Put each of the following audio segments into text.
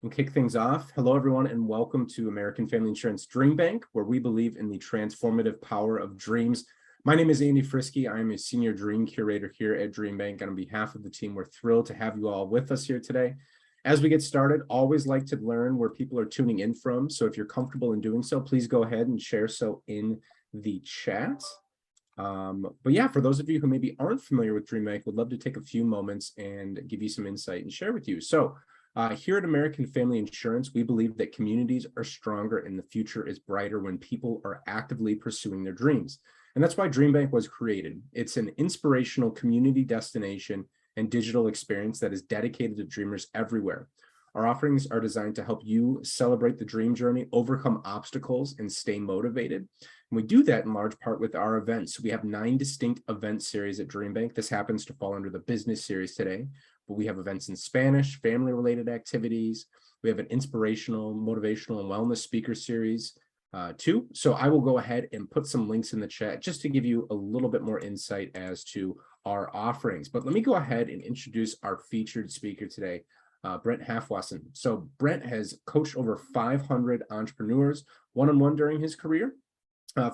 We'll kick things off. Hello, everyone, and welcome to American Family Insurance DreamBank, where we believe in the transformative power of dreams. My name is Andy Frisky. I am a senior dream curator here at DreamBank, and on behalf of the team, we're thrilled to have you all with us here today. As we get started, always like to learn where people are tuning in from. So if you're comfortable in doing so, please go ahead and share so in the chat. But yeah, for those of you who maybe aren't familiar with DreamBank, would love to take a few moments and give you some insight and share with you. So here at American Family Insurance, we believe that communities are stronger and the future is brighter when people are actively pursuing their dreams. And that's why DreamBank was created. It's an inspirational community destination and digital experience that is dedicated to dreamers everywhere. Our offerings are designed to help you celebrate the dream journey, overcome obstacles, and stay motivated. And we do that in large part with our events. We have 9 distinct event series at DreamBank. This happens to fall under the business series today, but we have events in Spanish, family-related activities. We have an inspirational, motivational, and wellness speaker series too. So I will go ahead and put some links in the chat just to give you a little bit more insight as to our offerings. But let me go ahead and introduce our featured speaker today, Brent Halfwassen. So Brent has coached over 500 entrepreneurs one-on-one during his career.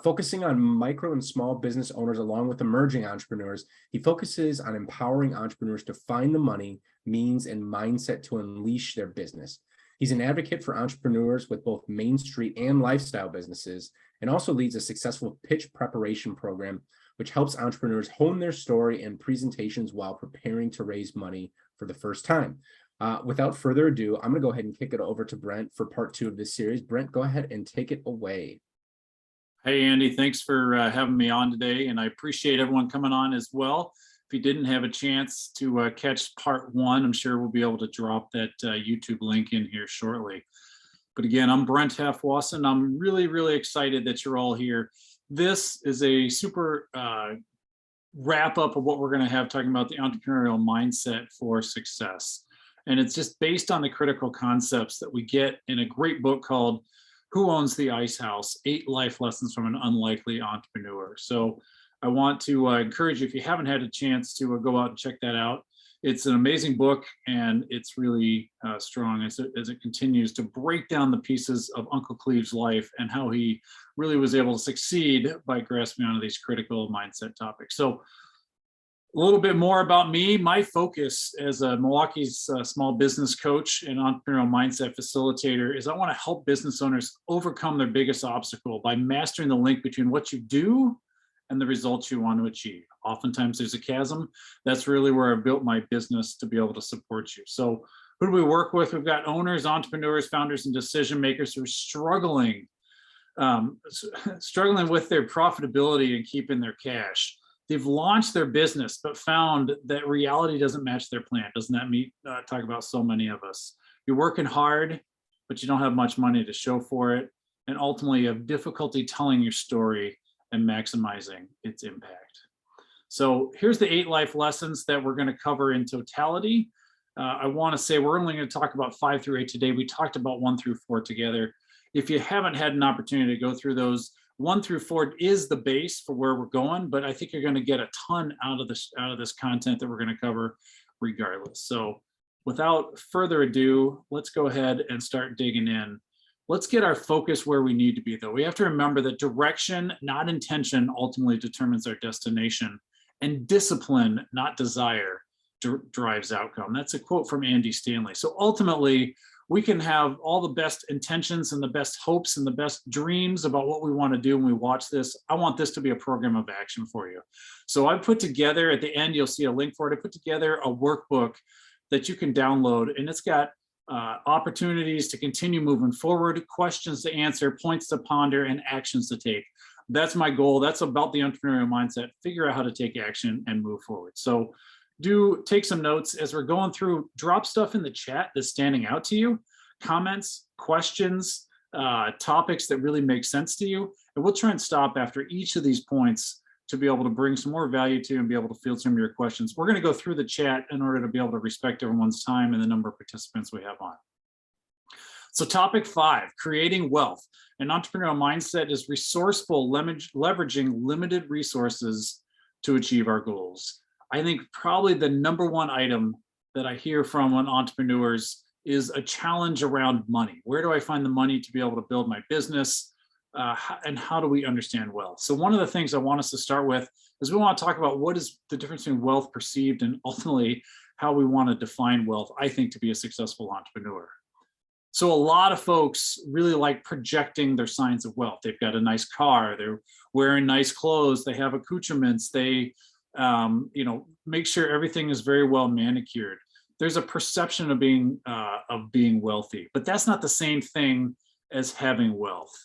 Focusing on micro and small business owners along with emerging entrepreneurs, he focuses on empowering entrepreneurs to find the money, means, and mindset to unleash their business. He's an advocate for entrepreneurs with both Main Street and lifestyle businesses, and also leads a successful pitch preparation program, which helps entrepreneurs hone their story and presentations while preparing to raise money for the first time. Without further ado, I'm going to go ahead and kick it over to Brent for part 2 of this series. Brent, go ahead and take it away. Hey, Andy, thanks for having me on today, and I appreciate everyone coming on as well. If you didn't have a chance to catch part 1, I'm sure we'll be able to drop that YouTube link in here shortly. But again, I'm Brent Halfwassen. I'm really, really excited that you're all here. This is a super wrap up of what we're going to have talking about the entrepreneurial mindset for success. And it's just based on the critical concepts that we get in a great book called Who Owns the Ice House? 8 Life Lessons from an Unlikely Entrepreneur. So I want to encourage you, if you haven't had a chance to go out and check that out. It's an amazing book, and it's really strong as it continues to break down the pieces of Uncle Cleve's life and how he really was able to succeed by grasping onto these critical mindset topics. So a little bit more about me. My focus as a Milwaukee's small business coach and entrepreneurial mindset facilitator is I want to help business owners overcome their biggest obstacle by mastering the link between what you do and the results you want to achieve. Oftentimes there's a chasm. That's really where I built my business to be able to support you. So who do we work with? We've got owners, entrepreneurs, founders, and decision makers who are struggling with their profitability and keeping their cash. They've launched their business, but found that reality doesn't match their plan. Doesn't that talk about so many of us? You're working hard, but you don't have much money to show for it. And ultimately you have difficulty telling your story and maximizing its impact. So here's the 8 life lessons that we're going to cover in totality. I want to say we're only going to talk about 5 through 8 today. We talked about 1 through 4 together. If you haven't had an opportunity to go through those, 1 through 4 is the base for where we're going, but I think you're going to get a ton out of this content that we're going to cover regardless. So without further ado, let's go ahead and start digging in. Let's get our focus where we need to be, though. We have to remember that direction, not intention, ultimately determines our destination, and discipline, not desire, drives outcome. That's a quote from Andy Stanley. So ultimately, we can have all the best intentions and the best hopes and the best dreams about what we want to do when we watch this. I want this to be a program of action for you. So I put together, at the end, you'll see a link for it. I put together a workbook that you can download, and it's got opportunities to continue moving forward, questions to answer, points to ponder, and actions to take. That's my goal. That's about the entrepreneurial mindset. Figure out how to take action and move forward. So do take some notes as we're going through. Drop stuff in the chat that's standing out to you, comments, questions, topics that really make sense to you. And we'll try and stop after each of these points to be able to bring some more value to you and be able to field some of your questions. We're going to go through the chat in order to be able to respect everyone's time and the number of participants we have on. So topic 5, creating wealth. An entrepreneurial mindset is resourceful, leveraging limited resources to achieve our goals. I think probably the number one item that I hear from when entrepreneurs is a challenge around money. Where do I find the money to be able to build my business? And how do we understand wealth? So one of the things I want us to start with is we want to talk about what is the difference between wealth perceived and ultimately how we want to define wealth, I think, to be a successful entrepreneur. So a lot of folks really like projecting their signs of wealth. They've got a nice car, they're wearing nice clothes, they have accoutrements, they make sure everything is very well manicured. There's a perception of being wealthy, but that's not the same thing as having wealth.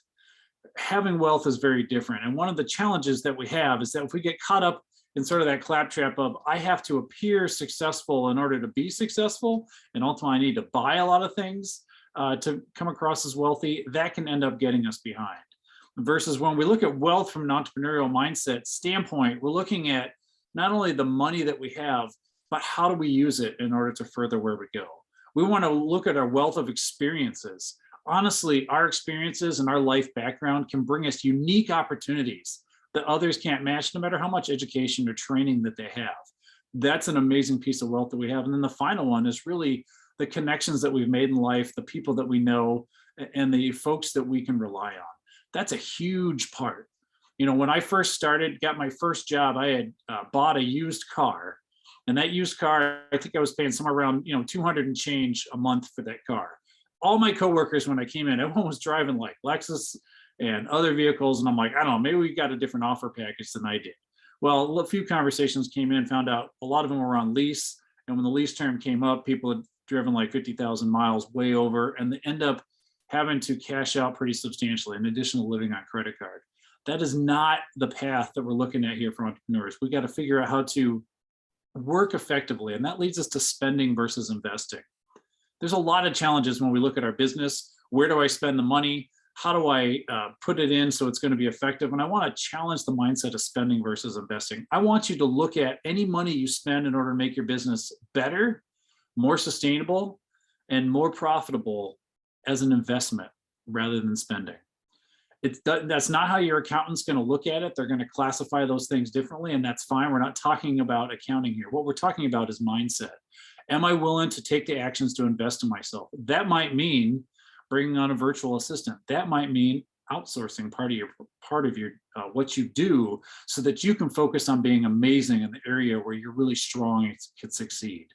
Having wealth is very different. And one of the challenges that we have is that if we get caught up in sort of that claptrap of, I have to appear successful in order to be successful, and ultimately I need to buy a lot of things to come across as wealthy, that can end up getting us behind. Versus when we look at wealth from an entrepreneurial mindset standpoint, we're looking at not only the money that we have, but how do we use it in order to further where we go? We want to look at our wealth of experiences. Honestly, our experiences and our life background can bring us unique opportunities that others can't match, no matter how much education or training that they have. That's an amazing piece of wealth that we have. And then the final one is really the connections that we've made in life, the people that we know, and the folks that we can rely on. That's a huge part. When I first started, got my first job, I had bought a used car. And that used car, I think I was paying somewhere around 200 and change a month for that car. All my coworkers, when I came in, everyone was driving like Lexus and other vehicles. And I'm like, I don't know, maybe we got a different offer package than I did. Well, a few conversations came in, found out a lot of them were on lease. And when the lease term came up, people had driven like 50,000 miles, way over, and they end up having to cash out pretty substantially in addition to living on credit card. That is not the path that we're looking at here for entrepreneurs. We got to figure out how to work effectively. And that leads us to spending versus investing. There's a lot of challenges when we look at our business. Where do I spend the money? How do I put it in so it's going to be effective? And I want to challenge the mindset of spending versus investing. I want you to look at any money you spend in order to make your business better, more sustainable, and more profitable as an investment rather than spending. That's not how your accountant's going to look at it. They're going to classify those things differently, and that's fine. We're not talking about accounting here. What we're talking about is mindset. Am I willing to take the actions to invest in myself? That might mean bringing on a virtual assistant. That might mean outsourcing part of your what you do so that you can focus on being amazing in the area where you're really strong and can succeed.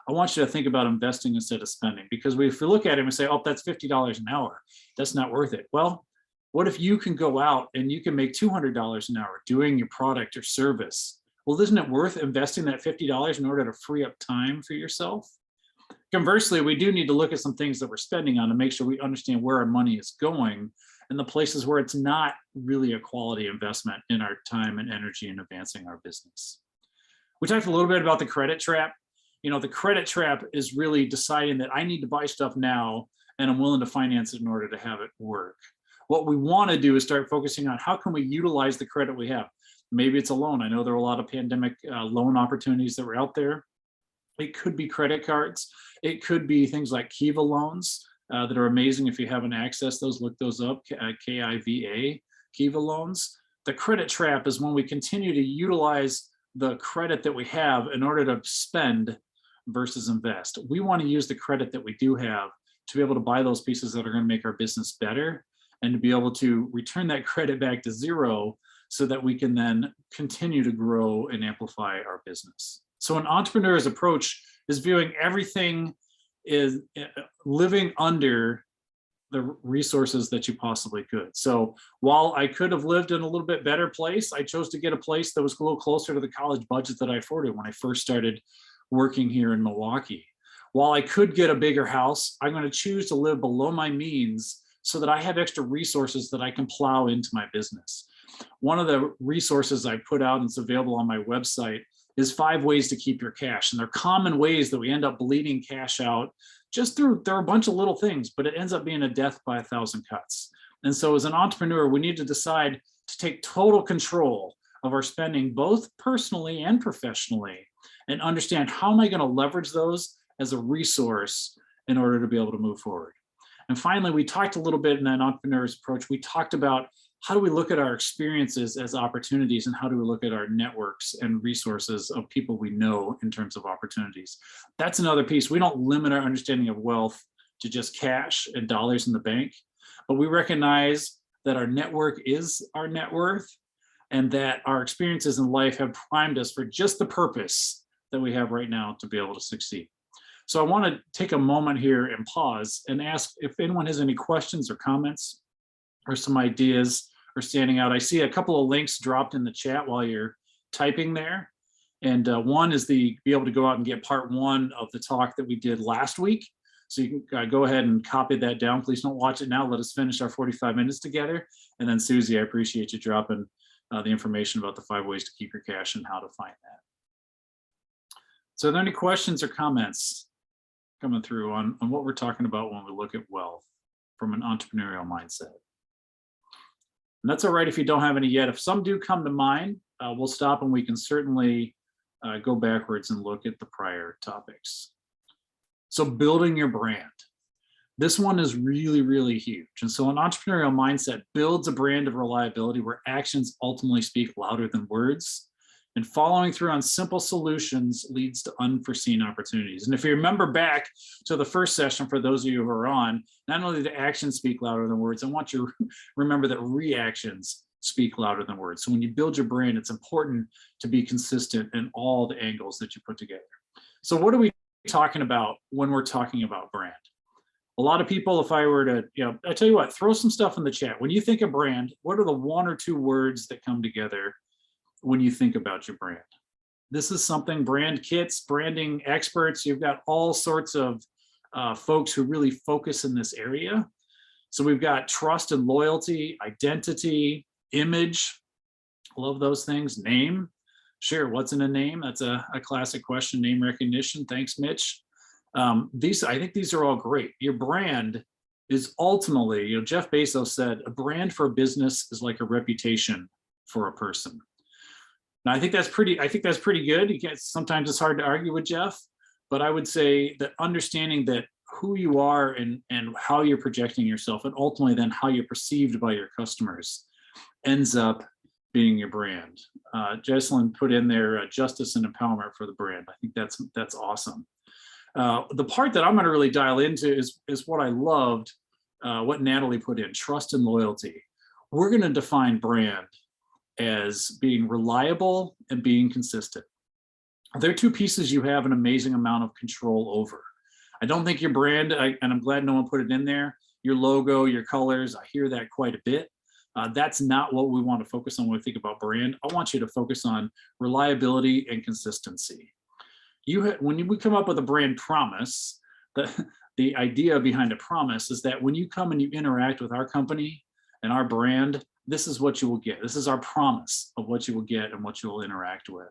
I want you to think about investing instead of spending, because if we look at it and say, oh, that's $50 an hour, that's not worth it. Well, what if you can go out and you can make $200 an hour doing your product or service? Well, isn't it worth investing that $50 in order to free up time for yourself? Conversely, we do need to look at some things that we're spending on to make sure we understand where our money is going and the places where it's not really a quality investment in our time and energy in advancing our business. We talked a little bit about the credit trap. The credit trap is really deciding that I need to buy stuff now and I'm willing to finance it in order to have it work. What we want to do is start focusing on how can we utilize the credit we have. Maybe it's a loan. I know there are a lot of pandemic loan opportunities that were out there. It could be credit cards. It could be things like Kiva loans that are amazing. If you haven't accessed those, look those up, Kiva, Kiva loans. The credit trap is when we continue to utilize the credit that we have in order to spend versus invest. We want to use the credit that we do have to be able to buy those pieces that are going to make our business better and to be able to return that credit back to zero so that we can then continue to grow and amplify our business. So an entrepreneur's approach is viewing everything is living under the resources that you possibly could. So while I could have lived in a little bit better place, I chose to get a place that was a little closer to the college budget that I afforded when I first started working here in Milwaukee. While I could get a bigger house, I'm going to choose to live below my means so that I have extra resources that I can plow into my business. One of the resources I put out and it's available on my website is 5 ways to keep your cash. And they're common ways that we end up bleeding cash out just through, there are a bunch of little things, but it ends up being a death by 1,000 cuts. And so as an entrepreneur, we need to decide to take total control of our spending, both personally and professionally, and understand how am I going to leverage those as a resource in order to be able to move forward. And finally, we talked a little bit in that entrepreneur's approach, we talked about how do we look at our experiences as opportunities and how do we look at our networks and resources of people we know in terms of opportunities. That's another piece. We don't limit our understanding of wealth to just cash and dollars in the bank, but we recognize that our network is our net worth, and that our experiences in life have primed us for just the purpose that we have right now to be able to succeed. So I want to take a moment here and pause and ask if anyone has any questions or comments or some ideas are standing out. I see a couple of links dropped in the chat while you're typing there. And one is be able to go out and get part 1 of the talk that we did last week. So you can go ahead and copy that down. Please don't watch it now. Let us finish our 45 minutes together. And then Susie, I appreciate you dropping the information about the 5 ways to keep your cash and how to find that. So are there any questions or comments coming through on what we're talking about when we look at wealth from an entrepreneurial mindset? And that's all right if you don't have any yet. If some do come to mind, we'll stop and we can certainly go backwards and look at the prior topics. So building your brand. This one is really, really huge. And so an entrepreneurial mindset builds a brand of reliability where actions ultimately speak louder than words. And following through on simple solutions leads to unforeseen opportunities. And if you remember back to the first session, for those of you who are on, not only do actions speak louder than words, I want you to remember that reactions speak louder than words. So when you build your brand, it's important to be consistent in all the angles that you put together. So what are we talking about when we're talking about brand? A lot of people, if I were to, I tell you what, throw some stuff in the chat. When you think of brand, what are the 1 or 2 words that come together when you think about your brand? This is something brand kits, branding experts, you've got all sorts of folks who really focus in this area. So we've got trust and loyalty, identity, image, love those things, name. Sure, what's in a name? That's a classic question, name recognition. Thanks, Mitch. I think these are all great. Your brand is ultimately, Jeff Bezos said, a brand for a business is like a reputation for a person. Now, I think that's pretty good. Sometimes it's hard to argue with Jeff, but I would say that understanding that who you are and how you're projecting yourself, and ultimately then how you're perceived by your customers, ends up being your brand. Jesselyn put in there justice and empowerment for the brand. I think that's awesome. The part that I'm going to really dial into is what I loved, what Natalie put in, trust and loyalty. We're going to define brand as being reliable and being consistent. They're 2 pieces you have an amazing amount of control over. I don't think your brand, and I'm glad no one put it in there, your logo, your colors, I hear that quite a bit. That's not what we want to focus on when we think about brand. I want you to focus on reliability and consistency. When we come up with a brand promise, the idea behind a promise is that when you come and you interact with our company and our brand, this is what you will get. This is our promise of what you will get and what you will interact with.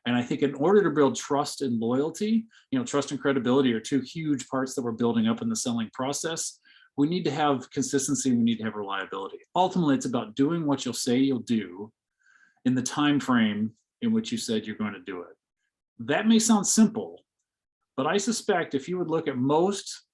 And I think in order to build trust and loyalty, trust and credibility are 2 huge parts that we're building up in the selling process. We need to have consistency. We need to have reliability. Ultimately, it's about doing what you'll say you'll do in the time frame in which you said you're going to do it. That may sound simple, but I suspect if you would look at most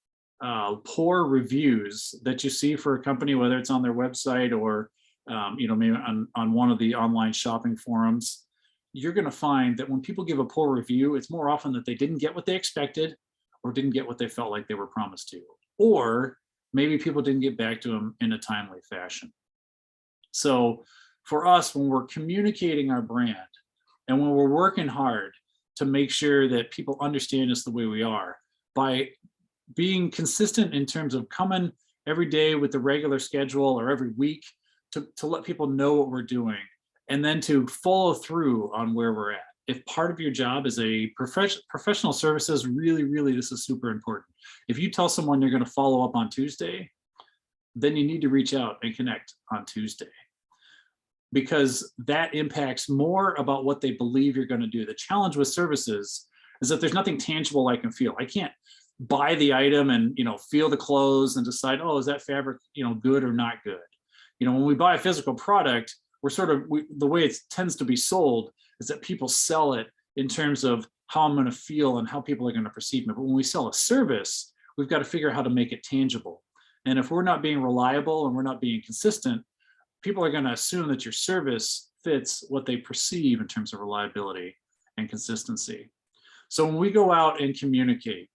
poor reviews that you see for a company, whether it's on their website or maybe on one of the online shopping forums, you're going to find that when people give a poor review, it's more often that they didn't get what they expected or didn't get what they felt like they were promised to, or maybe people didn't get back to them in a timely fashion. So for us, when we're communicating our brand and when we're working hard to make sure that people understand us the way we are, by being consistent in terms of coming every day with the regular schedule or every week to let people know what we're doing, and then to follow through on where we're at. If part of your job is a professional services, really, this is super important. If you tell someone you're going to follow up on Tuesday, then you need to reach out and connect on Tuesday, because that impacts more about what they believe you're going to do. The challenge with services is that there's nothing tangible I can feel. I can't buy the item and feel the clothes and decide, oh, is that fabric good or not good. When we buy a physical product, the way it tends to be sold is that people sell it in terms of how I'm going to feel and how people are going to perceive me. But when we sell a service, we've got to figure out how to make it tangible. And if we're not being reliable and we're not being consistent, people are going to assume that your service fits what they perceive in terms of reliability and consistency. So when we go out and communicate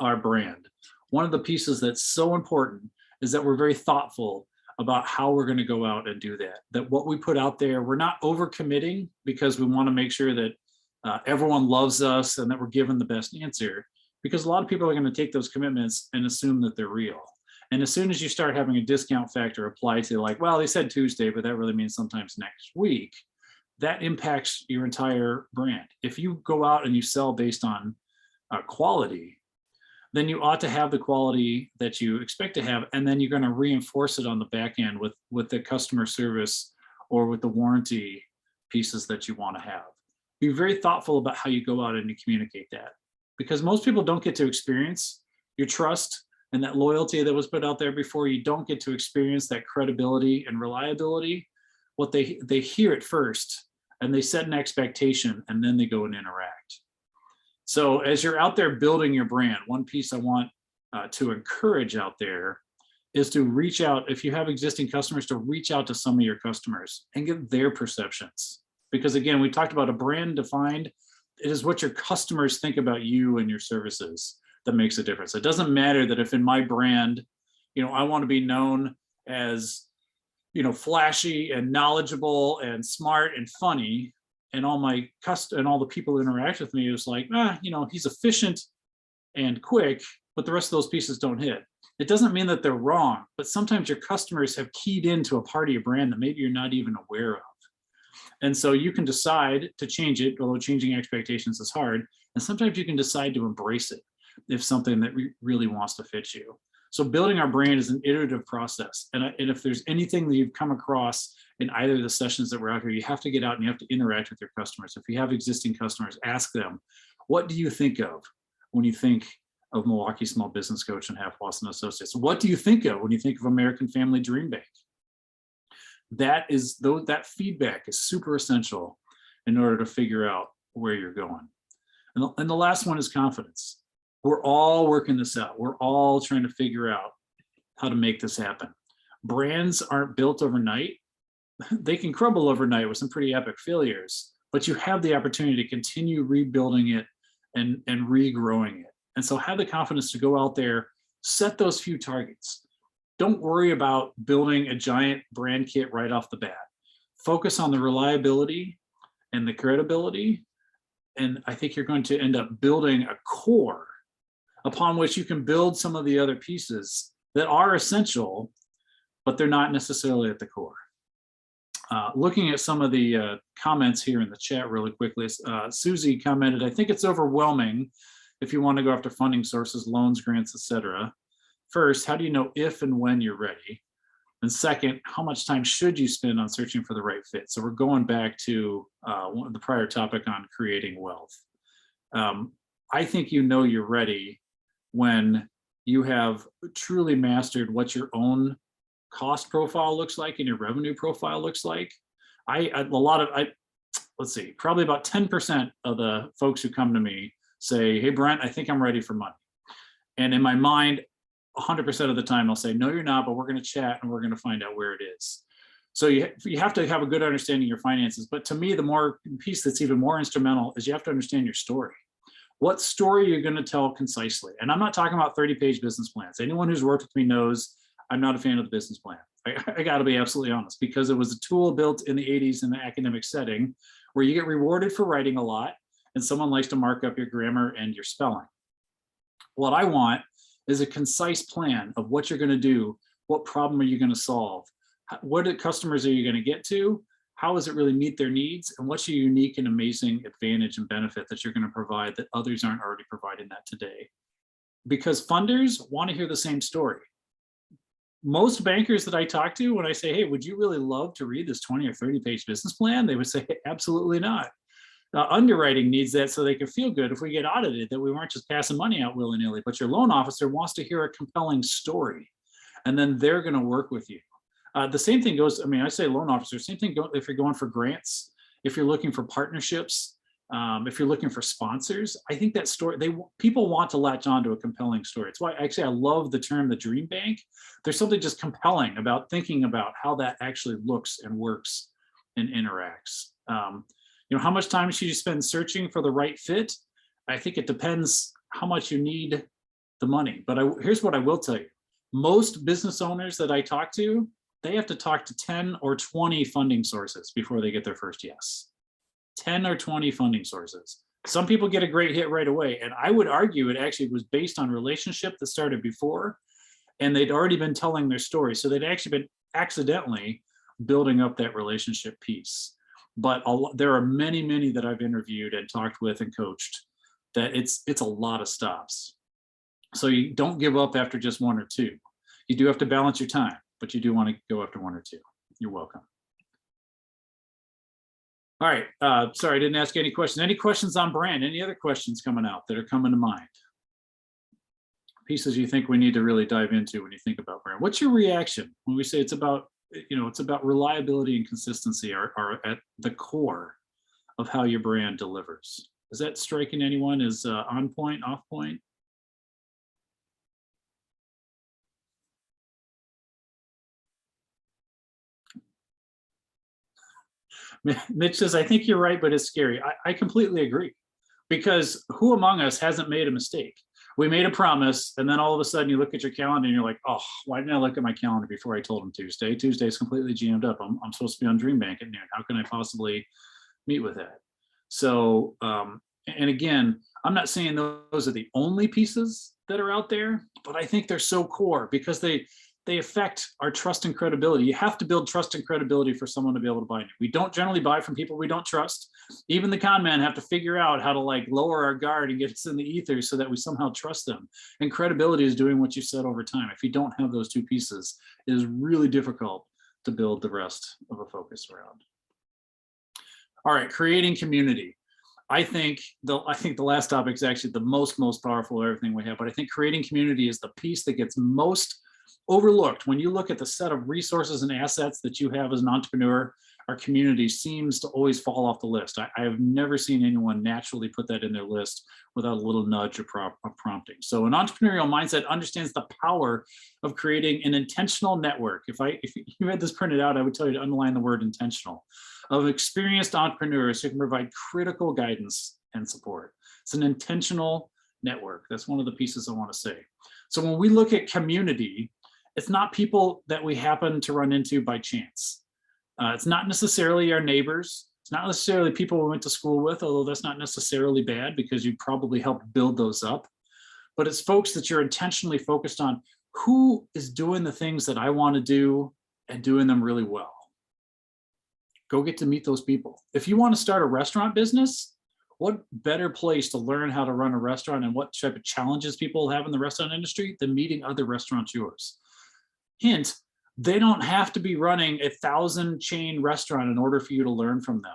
our brand, one of the pieces that's so important is that we're very thoughtful about how we're going to go out and do that. That what we put out there, we're not overcommitting because we want to make sure that everyone loves us and that we're given the best answer, because a lot of people are going to take those commitments and assume that they're real. And as soon as you start having a discount factor applied to, like, well, they said Tuesday, but that really means sometimes next week, that impacts your entire brand. If you go out and you sell based on quality, then you ought to have the quality that you expect to have, and then you're going to reinforce it on the back end with the customer service or with the warranty pieces that you want to have. Be very thoughtful about how you go out and you communicate that, because most people don't get to experience your trust and that loyalty that was put out there before. You don't get to experience that credibility and reliability. What they hear it first, and they set an expectation, and then they go and interact. So as you're out there building your brand, one piece I want to encourage out there is to reach out, if you have existing customers, to reach out to some of your customers and get their perceptions. Because again, we talked about a brand defined. It is what your customers think about you and your services that makes a difference. It doesn't matter that if in my brand, I want to be known as, flashy and knowledgeable and smart and funny, and all the people who interact with me is like, he's efficient and quick, but the rest of those pieces don't hit. It doesn't mean that they're wrong, but sometimes your customers have keyed into a part of your brand that maybe you're not even aware of. And so you can decide to change it, although changing expectations is hard. And sometimes you can decide to embrace it if something that really wants to fit you. So building our brand is an iterative process. And if there's anything that you've come across in either of the sessions that we're out here, you have to get out and you have to interact with your customers. If you have existing customers, ask them, what do you think of when you think of Milwaukee Small Business Coach and Halfwassen Associates? What do you think of when you think of American Family DreamBank? That feedback is super essential in order to figure out where you're going. And the last one is confidence. We're all working this out. We're all trying to figure out how to make this happen. Brands aren't built overnight. They can crumble overnight with some pretty epic failures, but you have the opportunity to continue rebuilding it and regrowing it. And so have the confidence to go out there, set those few targets. Don't worry about building a giant brand kit right off the bat. Focus on the reliability and the credibility. And I think you're going to end up building a core upon which you can build some of the other pieces that are essential, but they're not necessarily at the core. Looking at some of the comments here in the chat really quickly, Susie commented, I think it's overwhelming if you want to go after funding sources, loans, grants, etc. First, how do you know if and when you're ready? And second, how much time should you spend on searching for the right fit? So we're going back to the prior topic on creating wealth. I think you're ready when you have truly mastered what your own cost profile looks like and your revenue profile looks like. Let's see, probably about 10% of the folks who come to me say, hey, Brent, I think I'm ready for money. And in my mind, 100% of the time I'll say, no, you're not, but we're going to chat and we're going to find out where it is. So you have to have a good understanding of your finances. But to me, the more piece that's even more instrumental is you have to understand your story. What story you're going to tell concisely. And I'm not talking about 30-page business plans. Anyone who's worked with me knows I'm not a fan of the business plan. I got to be absolutely honest, because it was a tool built in the 80s in the academic setting where you get rewarded for writing a lot and someone likes to mark up your grammar and your spelling. What I want is a concise plan of what you're going to do, what problem are you going to solve, what customers are you going to get to, how does it really meet their needs, and what's your unique and amazing advantage and benefit that you're going to provide that others aren't already providing that today. Because funders want to hear the same story. Most bankers that I talk to, when I say, hey, would you really love to read this 20 or 30-page business plan? They would say, absolutely not. Underwriting needs that so they can feel good if we get audited, that we weren't just passing money out willy-nilly. But your loan officer wants to hear a compelling story, and then they're going to work with you. The same thing goes, I say loan officers, same thing if you're going for grants, if you're looking for partnerships, if you're looking for sponsors. I think that story, people want to latch on to a compelling story. It's why actually I love the term the dream bank. There's something just compelling about thinking about how that actually looks and works and interacts. How much time should you spend searching for the right fit? I think it depends how much you need the money. But here's what I will tell you. Most business owners that I talk to, they have to talk to 10 or 20 funding sources before they get their first yes. 10 or 20 funding sources. Some people get a great hit right away. And I would argue it actually was based on relationship that started before, and they'd already been telling their story. So they'd actually been accidentally building up that relationship piece. But there are many, many that I've interviewed and talked with and coached that it's a lot of stops. So you don't give up after just one or two. You do have to balance your time, but you do want to go after one or two. You're welcome. All right, sorry, I didn't ask any questions. Any questions on brand? Any other questions coming out that are coming to mind? Pieces you think we need to really dive into when you think about brand? What's your reaction when we say it's about, it's about reliability and consistency are at the core of how your brand delivers? Is that striking anyone as on point, off point? Mitch says, I think you're right, but it's scary. I completely agree, because who among us hasn't made a mistake? We made a promise, and then all of a sudden you look at your calendar and you're like, oh, why didn't I look at my calendar before I told him Tuesday? Tuesday's completely jammed up. I'm supposed to be on DreamBank at noon. How can I possibly meet with that? So, and again, I'm not saying those are the only pieces that are out there, but I think they're so core because they affect our trust and credibility. You have to build trust and credibility for someone to be able to buy you. We don't generally buy from people we don't trust. Even the con men have to figure out how to like lower our guard and get us in the ether so that we somehow trust them. And credibility is doing what you said over time. If you don't have those two pieces, it is really difficult to build the rest of a focus around. All right, creating community. I think the last topic is actually the most powerful of everything we have, but I think creating community is the piece that gets most overlooked. When you look at the set of resources and assets that you have as an entrepreneur, our community seems to always fall off the list. I have never seen anyone naturally put that in their list without a little nudge or prompting. So an entrepreneurial mindset understands the power of creating an intentional network. If you had this printed out, I would tell you to underline the word intentional, of experienced entrepreneurs who can provide critical guidance and support. It's an intentional network. That's one of the pieces I want to say. So when we look at community, it's not people that we happen to run into by chance. It's not necessarily our neighbors. It's not necessarily people we went to school with, although that's not necessarily bad because you probably helped build those up. But it's folks that you're intentionally focused on. Who is doing the things that I want to do and doing them really well? Go get to meet those people. If you want to start a restaurant business, what better place to learn how to run a restaurant and what type of challenges people have in the restaurant industry than meeting other restaurateurs? Hint, they don't have to be running 1,000 chain restaurant in order for you to learn from them.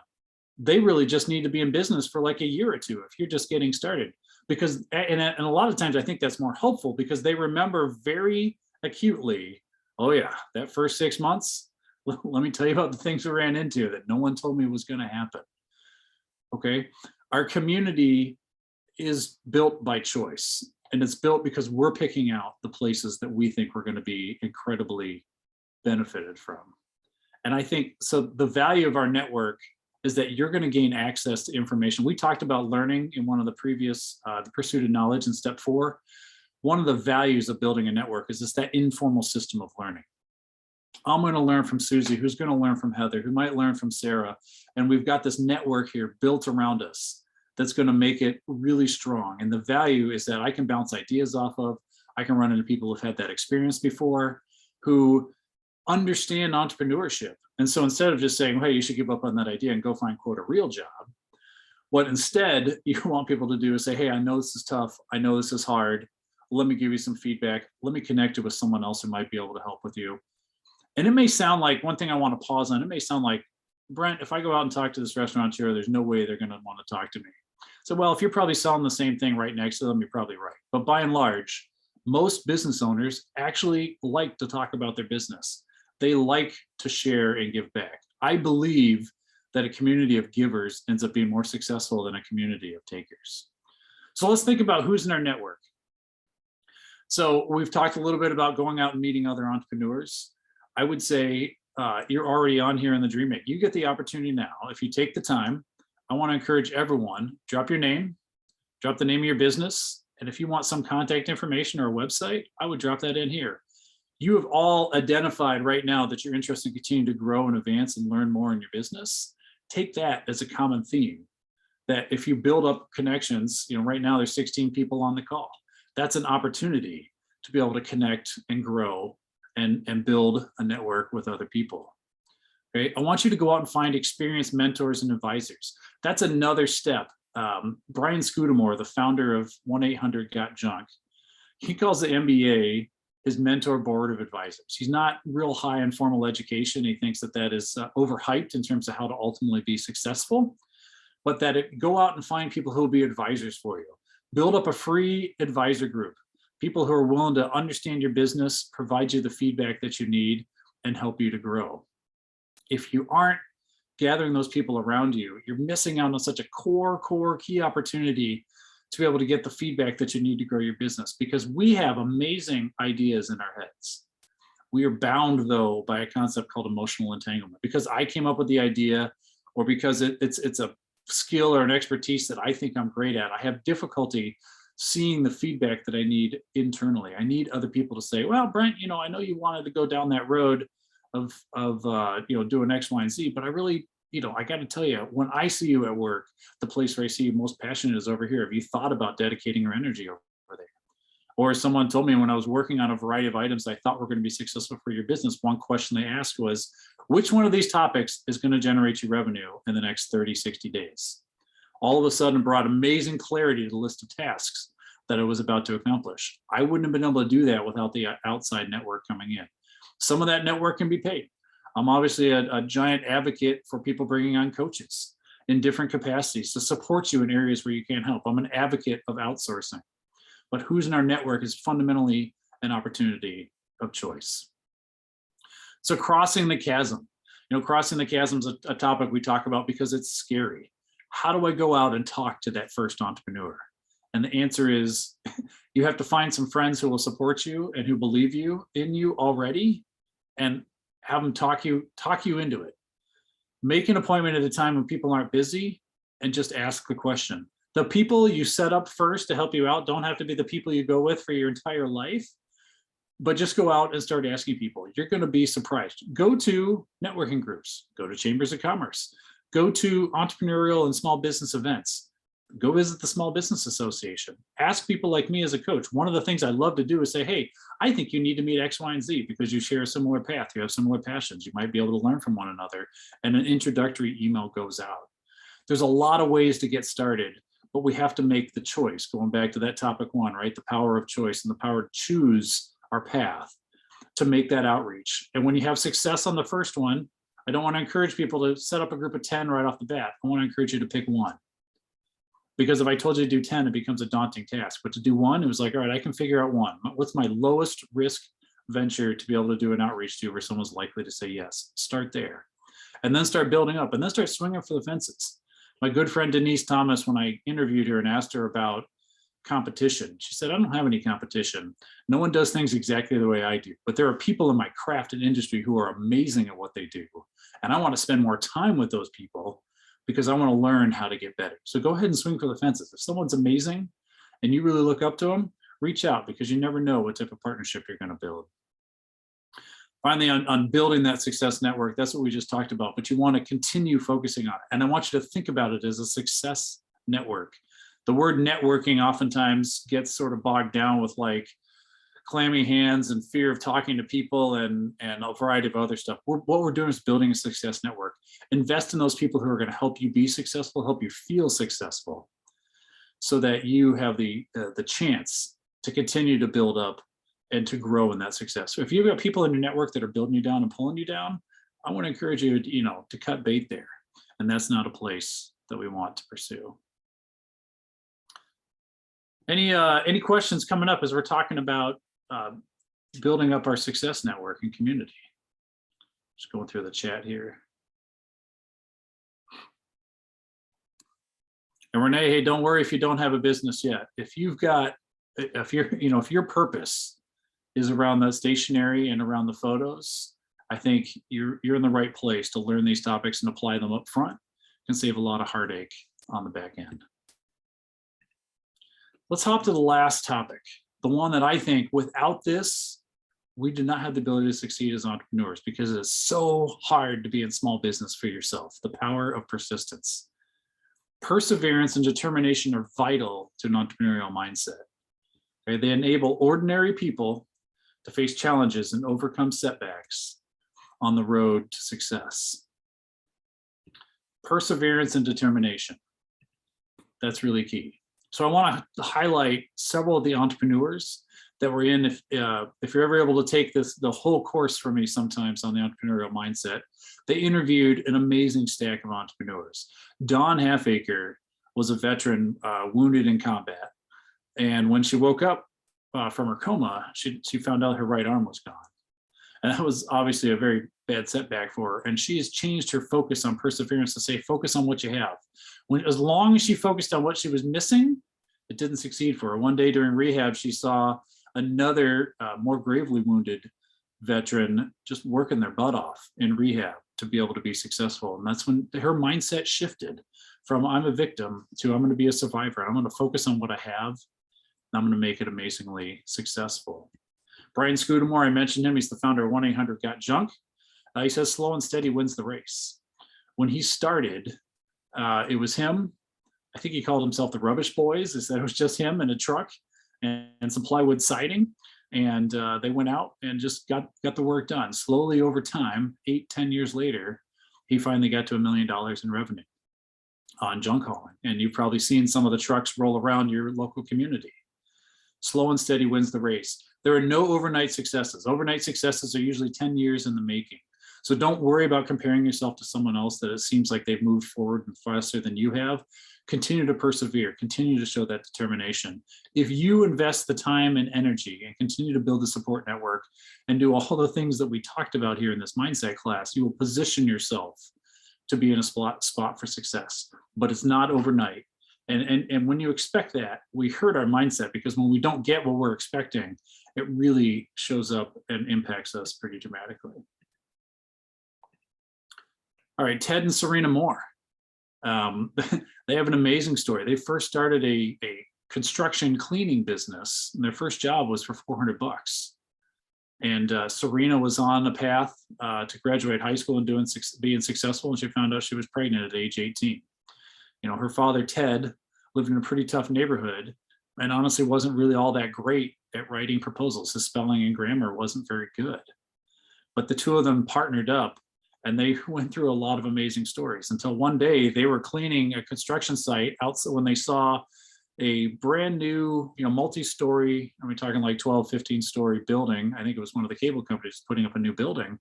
They really just need to be in business for like a year or two if you're just getting started. Because, and a lot of times I think that's more helpful because they remember very acutely, oh yeah, that first 6 months, let me tell you about the things we ran into that no one told me was going to happen. Okay, our community is built by choice, and it's built because we're picking out the places that we think we're going to be incredibly benefited from. And I think so the value of our network is that you're going to gain access to information. We talked about learning in one of the previous, the pursuit of knowledge in step 4. One of the values of building a network is just that informal system of learning. I'm going to learn from Susie, who's going to learn from Heather, who might learn from Sarah. And we've got this network here built around us that's going to make it really strong. And the value is that I can bounce ideas off of. I can run into people who've had that experience before, who understand entrepreneurship. And so instead of just saying, hey, you should give up on that idea and go find, quote, a real job, what instead you want people to do is say, hey, I know this is tough. I know this is hard. Let me give you some feedback. Let me connect you with someone else who might be able to help with you. And it may sound like, one thing I want to pause on, it may sound like, Brent, if I go out and talk to this restaurateur, there's no way they're going to want to talk to me. So, well, if you're probably selling the same thing right next to them, you're probably right. But by and large, most business owners actually like to talk about their business. They like to share and give back. I believe that a community of givers ends up being more successful than a community of takers. So let's think about who's in our network. So we've talked a little bit about going out and meeting other entrepreneurs. I would say you're already on here in the DreamBank. You get the opportunity now. If you take the time, I want to encourage everyone, drop your name, drop the name of your business, And if you want some contact information or a website, I would drop that in here. You have all identified right now that you're interested in continuing to grow and advance and learn more in your business. Take that as a common theme, that if you build up connections, right now there's 16 people on the call. That's an opportunity to be able to connect and grow and build a network with other people. Okay, I want you to go out and find experienced mentors and advisors. That's another step. Brian Scudamore, the founder of 1-800-GOT-JUNK, he calls the MBA his mentor board of advisors. He's not real high in formal education. He thinks that is overhyped in terms of how to ultimately be successful, but go out and find people who will be advisors for you. Build up a free advisor group, people who are willing to understand your business, provide you the feedback that you need, and help you to grow. If you aren't gathering those people around you, you're missing out on such a core key opportunity to be able to get the feedback that you need to grow your business, because we have amazing ideas in our heads. We are bound, though, by a concept called emotional entanglement. Because I came up with the idea, or because it's a skill or an expertise that I think I'm great at, I have difficulty seeing the feedback that I need internally. I need other people to say, well, Brent, I know you wanted to go down that road of doing X, Y, and Z, but I really, I got to tell you, when I see you at work, the place where I see you most passionate is over here. Have you thought about dedicating your energy over there? Or someone told me when I was working on a variety of items I thought were going to be successful for your business, one question they asked was, which one of these topics is going to generate you revenue in the next 30, 60 days? All of a sudden brought amazing clarity to the list of tasks that I was about to accomplish. I wouldn't have been able to do that without the outside network coming in. Some of that network can be paid. I'm obviously a giant advocate for people bringing on coaches in different capacities to support you in areas where you can't help. I'm an advocate of outsourcing, but who's in our network is fundamentally an opportunity of choice. So crossing the chasm, crossing the chasm is a topic we talk about because it's scary. How do I go out and talk to that first entrepreneur? And the answer is you have to find some friends who will support you and who believe in you already, and have them talk you into it. Make an appointment at a time when people aren't busy and just ask the question. The people you set up first to help you out don't have to be the people you go with for your entire life, but just go out and start asking people. You're going to be surprised. Go to networking groups, go to chambers of commerce, go to entrepreneurial and small business events. Go visit the Small Business Association. Ask people like me as a coach. One of the things I love to do is say, hey, I think you need to meet X, Y, and Z because you share a similar path. You have similar passions. You might be able to learn from one another. And an introductory email goes out. There's a lot of ways to get started, but we have to make the choice. Going back to that topic one, right? The power of choice and the power to choose our path to make that outreach. And when you have success on the first one, I don't want to encourage people to set up a group of 10 right off the bat. I want to encourage you to pick one. Because if I told you to do 10, it becomes a daunting task. But to do one, it was like, all right, I can figure out one. What's my lowest risk venture to be able to do an outreach to where someone's likely to say yes? Start there. And then start building up and then start swinging for the fences. My good friend Denise Thomas, when I interviewed her and asked her about competition, she said, I don't have any competition. No one does things exactly the way I do. But there are people in my craft and industry who are amazing at what they do. And I want to spend more time with those people because I want to learn how to get better. So go ahead and swing for the fences. If someone's amazing and you really look up to them, reach out because you never know what type of partnership you're going to build. Finally, on building that success network, that's what we just talked about, but you want to continue focusing on it. And I want you to think about it as a success network. The word networking oftentimes gets sort of bogged down with like clammy hands and fear of talking to people and a variety of other stuff. What we're doing is building a success network. Invest in those people who are going to help you be successful, help you feel successful, so that you have the chance to continue to build up and to grow in that success. So if you've got people in your network that are building you down and pulling you down, I want to encourage you, to cut bait there. And that's not a place that we want to pursue. Any questions coming up as we're talking about building up our success network and community? Just going through the chat here. And Renee, hey, don't worry if you don't have a business yet. If your purpose is around the stationery and around the photos, I think you're in the right place to learn these topics and apply them up front. Can save a lot of heartache on the back end. Let's hop to the last topic, the one that I think without this, we do not have the ability to succeed as entrepreneurs, because it is so hard to be in small business for yourself. The power of persistence. Perseverance and determination are vital to an entrepreneurial mindset. Okay? They enable ordinary people to face challenges and overcome setbacks on the road to success. Perseverance and determination. That's really key. So I want to highlight several of the entrepreneurs that were in. If you're ever able to take the whole course from me sometimes on the entrepreneurial mindset, they interviewed an amazing stack of entrepreneurs. Dawn Halfacre was a veteran wounded in combat. And when she woke up from her coma, she found out her right arm was gone. And that was obviously a very bad setback for her. And she has changed her focus on perseverance to say, focus on what you have. As long as she focused on what she was missing, it didn't succeed for her. One day during rehab, she saw another more gravely wounded veteran just working their butt off in rehab to be able to be successful. And that's when her mindset shifted from I'm a victim to I'm going to be a survivor. I'm going to focus on what I have, and I'm going to make it amazingly successful. Brian Scudamore, I mentioned him. He's the founder of 1-800-GOT-JUNK. He says slow and steady wins the race. When he started, it was him. I think he called himself the Rubbish Boys. He said it was just him and a truck and some plywood siding. And they went out and just got the work done. Slowly over time, 8-10 years later, he finally got to $1 million in revenue on junk hauling. And you've probably seen some of the trucks roll around your local community. Slow and steady wins the race. There are no overnight successes. Overnight successes are usually 10 years in the making. So don't worry about comparing yourself to someone else that it seems like they've moved forward faster than you have. Continue to persevere, continue to show that determination. If you invest the time and energy and continue to build a support network and do all the things that we talked about here in this mindset class, you will position yourself to be in a spot for success. But it's not overnight. And when you expect that, we hurt our mindset, because when we don't get what we're expecting, it really shows up and impacts us pretty dramatically. All right, Ted and Serena Moore. They have an amazing story. They first started a construction cleaning business, and their first job was for $400. And Serena was on the path to graduate high school and being successful, and she found out she was pregnant at age 18. You know, her father, Ted, lived in a pretty tough neighborhood and honestly wasn't really all that great at writing proposals. His spelling and grammar wasn't very good. But the two of them partnered up, and they went through a lot of amazing stories until one day they were cleaning a construction site outside when they saw a brand new, multi-story, I mean, talking like 12, 15-story building. I think it was one of the cable companies putting up a new building.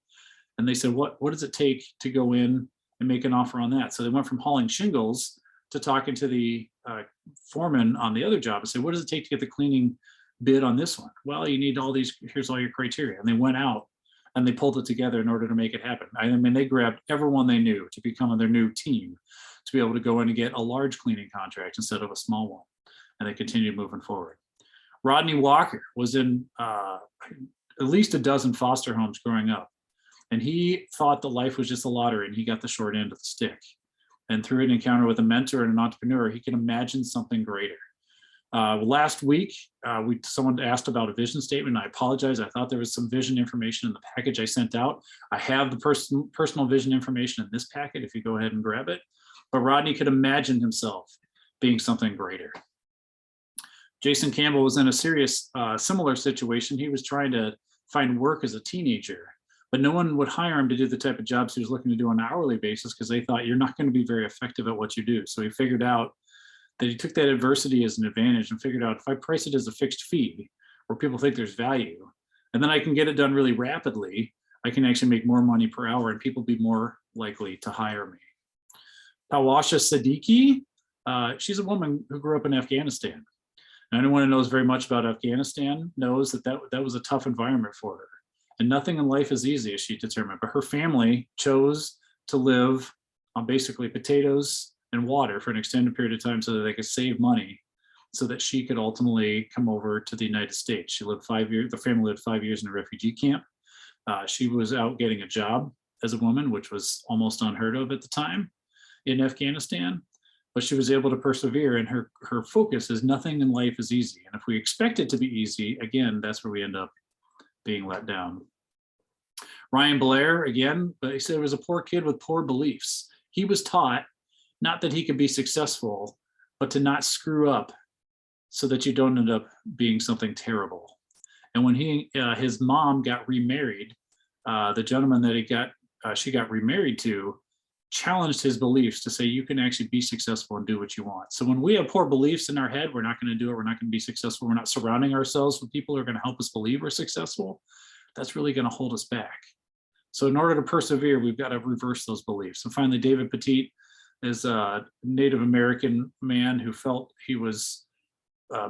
And they said, what does it take to go in and make an offer on that? So they went from hauling shingles to talking to the foreman on the other job and said, what does it take to get the cleaning bid on this one? Well, you need all these, here's all your criteria. And they went out and they pulled it together in order to make it happen. I mean, they grabbed everyone they knew to become their new team to be able to go in and get a large cleaning contract instead of a small one. And they continued moving forward. Rodney Walker was in at least a dozen foster homes growing up. And he thought that life was just a lottery, and he got the short end of the stick. And through an encounter with a mentor and an entrepreneur, he can imagine something greater. Last week, someone asked about a vision statement. I apologize. I thought there was some vision information in the package I sent out. I have the personal vision information in this packet if you go ahead and grab it. But Rodney could imagine himself being something greater. Jason Campbell was in a serious similar situation. He was trying to find work as a teenager, but no one would hire him to do the type of jobs he was looking to do on an hourly basis because they thought you're not going to be very effective at what you do. So he figured out that he took that adversity as an advantage and figured out, if I price it as a fixed fee where people think there's value, and then I can get it done really rapidly, I can actually make more money per hour and people be more likely to hire me. Pawasha Siddiqui, she's a woman who grew up in Afghanistan. And anyone who knows very much about Afghanistan knows that was a tough environment for her. And nothing in life is easy, as she determined, but her family chose to live on basically potatoes and water for an extended period of time so that they could save money so that she could ultimately come over to the United States. She lived 5 years, the family lived 5 years in a refugee camp. She was out getting a job as a woman, which was almost unheard of at the time in Afghanistan. but she was able to persevere, and her focus is nothing in life is easy. And if we expect it to be easy, again, that's where we end up being let down. Ryan Blair, again, but he said he was a poor kid with poor beliefs. He was taught not that he could be successful, but to not screw up so that you don't end up being something terrible. And when his mom got remarried, the gentleman that she got remarried to challenged his beliefs to say you can actually be successful and do what you want. So when we have poor beliefs in our head, we're not going to do it. We're not going to be successful. We're not surrounding ourselves with people who are going to help us believe we're successful. That's really going to hold us back. So in order to persevere, we've got to reverse those beliefs. And finally, David Petit is a Native American man who felt he was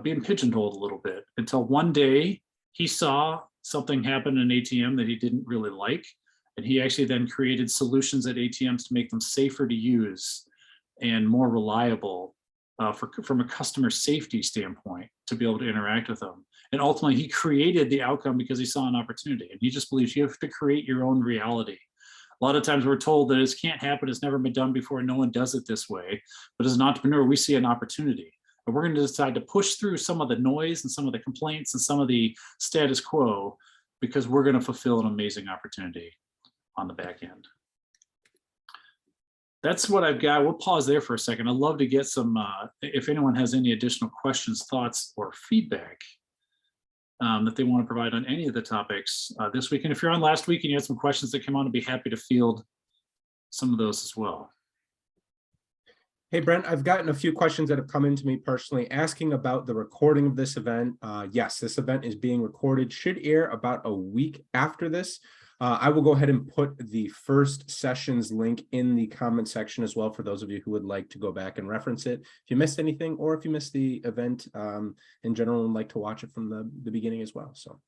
being pigeonholed a little bit until one day he saw something happen in an ATM that he didn't really like. And he actually then created solutions at ATMs to make them safer to use and more reliable from a customer safety standpoint to be able to interact with them. And ultimately, he created the outcome because he saw an opportunity. And he just believes you have to create your own reality. A lot of times we're told that this can't happen, it's never been done before, no one does it this way. But as an entrepreneur, we see an opportunity. And we're going to decide to push through some of the noise and some of the complaints and some of the status quo because we're going to fulfill an amazing opportunity on the back end. That's what I've got. We'll pause there for a second. I'd love to get some, if anyone has any additional questions, thoughts, or feedback that they want to provide on any of the topics this week. And if you're on last week and you had some questions that came on, I'd be happy to field some of those as well. Hey, Brent, I've gotten a few questions that have come into me personally asking about the recording of this event. Yes, this event is being recorded, should air about a week after this. I will go ahead and put the first session's link in the comment section as well for those of you who would like to go back and reference it. If you missed anything or if you missed the event in general and like to watch it from the beginning as well. So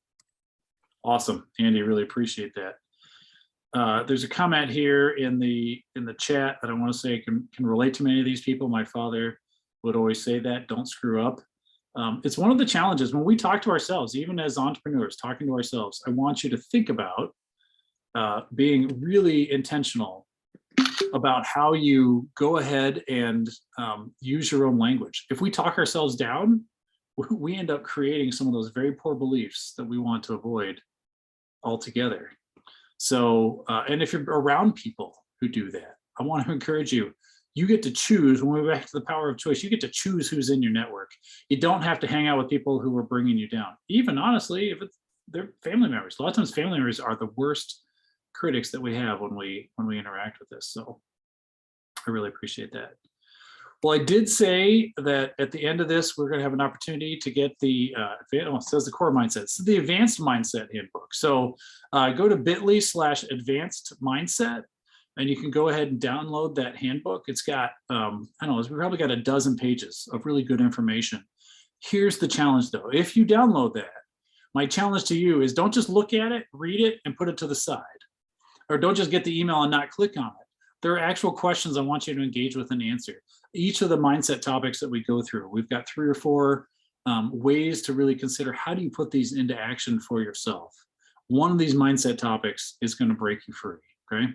awesome, Andy, really appreciate that. There's a comment here in the chat that I want to say can relate to many of these people. My father would always say that, don't screw up. It's one of the challenges when we talk to ourselves, even as entrepreneurs, talking to ourselves. I want you to think about being really intentional about how you go ahead and use your own language. If we talk ourselves down, we end up creating some of those very poor beliefs that we want to avoid altogether. So, and if you're around people who do that, I want to encourage you, you get to choose, when we're back to the power of choice, you get to choose who's in your network. You don't have to hang out with people who are bringing you down. Even honestly, if they're family members, a lot of times family members are the worst critics that we have when we interact with this. So I really appreciate that. Well, I did say that at the end of this, we're going to have an opportunity to get the, it says the core mindset, it's the advanced mindset handbook. So go to bit.ly/advanced mindset, and you can go ahead and download that handbook. It's got, I don't know, we probably got a dozen pages of really good information. Here's the challenge though. If you download that, my challenge to you is don't just look at it, read it, and put it to the side. Or don't just get the email and not click on it. There are actual questions I want you to engage with and answer. Each of the mindset topics that we go through, we've got 3 or 4 ways to really consider how do you put these into action for yourself. One of these mindset topics is going to break you free, okay?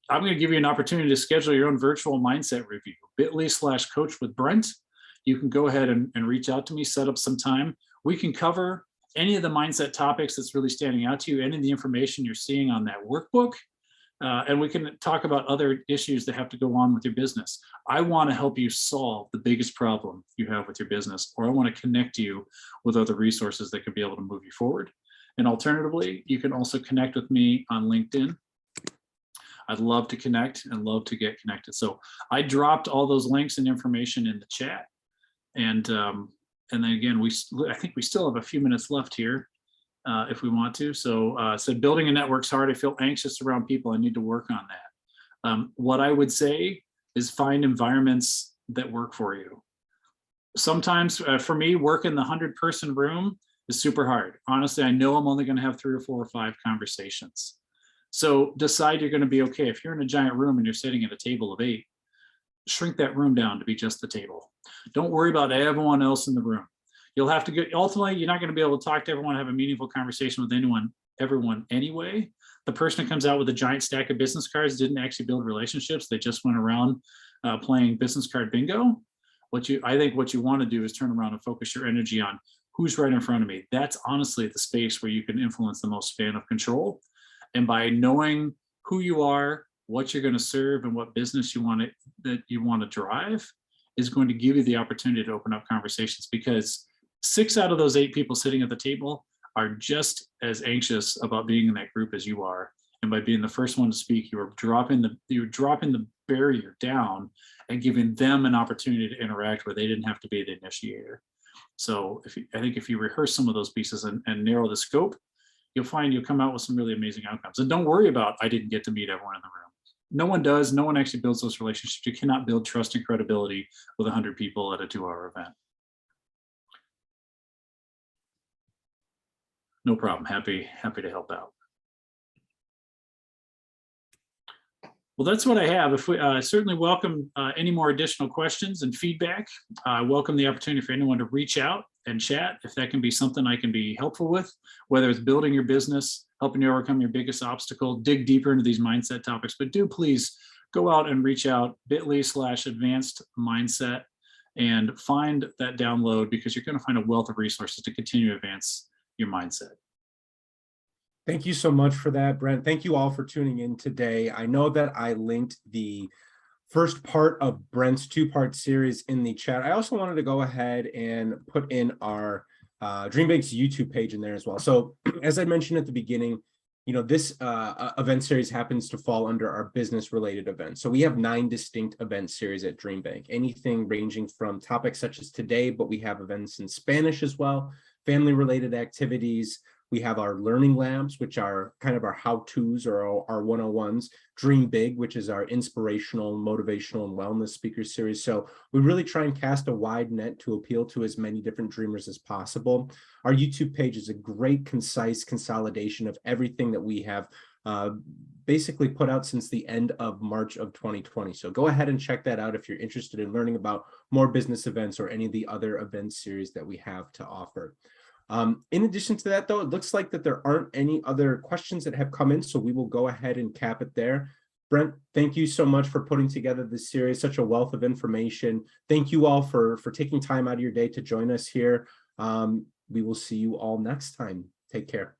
I'm going to give you an opportunity to schedule your own virtual mindset review, bit.ly/coach with Brent. You can go ahead and reach out to me, set up some time. We can cover any of the mindset topics that's really standing out to you, any of the information you're seeing on that workbook, and we can talk about other issues that have to go on with your business. I want to help you solve the biggest problem you have with your business, or I want to connect you with other resources that could be able to move you forward. And alternatively, you can also connect with me on LinkedIn. I'd love to connect and love to get connected. So I dropped all those links and information in the chat. And then again, I think we still have a few minutes left here if we want to. So said building a network's hard. I feel anxious around people. I need to work on that. What I would say is find environments that work for you. Sometimes for me, work in the 100-person room is super hard. Honestly, I know I'm only going to have 3 or 4 or 5 conversations. So decide you're going to be okay. If you're in a giant room and you're sitting at a table of 8, shrink that room down to be just the table. Don't worry about everyone else in the room. You'll have to get, ultimately, you're not going to be able to talk to everyone, have a meaningful conversation with everyone anyway. The person who comes out with a giant stack of business cards didn't actually build relationships. They just went around playing business card bingo. I think what you want to do is turn around and focus your energy on who's right in front of me. That's honestly the space where you can influence the most span of control. And by knowing who you are, what you're going to serve, and what business you want to drive, is going to give you the opportunity to open up conversations, because 6 out of those 8 people sitting at the table are just as anxious about being in that group as you are. And by being the first one to speak, you're dropping the barrier down and giving them an opportunity to interact where they didn't have to be the initiator. So I think if you rehearse some of those pieces and narrow the scope, you'll find you'll come out with some really amazing outcomes. And don't worry about, I didn't get to meet everyone in the room. No one does. No one actually builds those relationships. You cannot build trust and credibility with 100 people at a 2-hour event. No problem. Happy to help out. Well, that's what I have. If we certainly welcome any more additional questions and feedback. I welcome the opportunity for anyone to reach out and chat if that can be something I can be helpful with, whether it's building your business, helping you overcome your biggest obstacle, dig deeper into these mindset topics. But do please go out and reach out, bit.ly/advanced mindset, and find that download, because you're going to find a wealth of resources to continue to advance your mindset. Thank you so much for that, Brent. Thank you all for tuning in today. I know that I linked the first part of Brent's 2-part series in the chat. I also wanted to go ahead and put in our DreamBank's YouTube page in there as well. So as I mentioned at the beginning, this event series happens to fall under our business related events. So we have 9 distinct event series at DreamBank, anything ranging from topics such as today, but we have events in Spanish as well, family related activities. We have our learning labs, which are kind of our how-tos or our 101s, Dream Big, which is our inspirational, motivational, and wellness speaker series. So we really try and cast a wide net to appeal to as many different dreamers as possible. Our YouTube page is a great, concise consolidation of everything that we have basically put out since the end of March of 2020. So go ahead and check that out if you're interested in learning about more business events or any of the other event series that we have to offer. In addition to that, though, it looks like that there aren't any other questions that have come in, so we will go ahead and cap it there. Brent, thank you so much for putting together this series, such a wealth of information. Thank you all for taking time out of your day to join us here. We will see you all next time. Take care.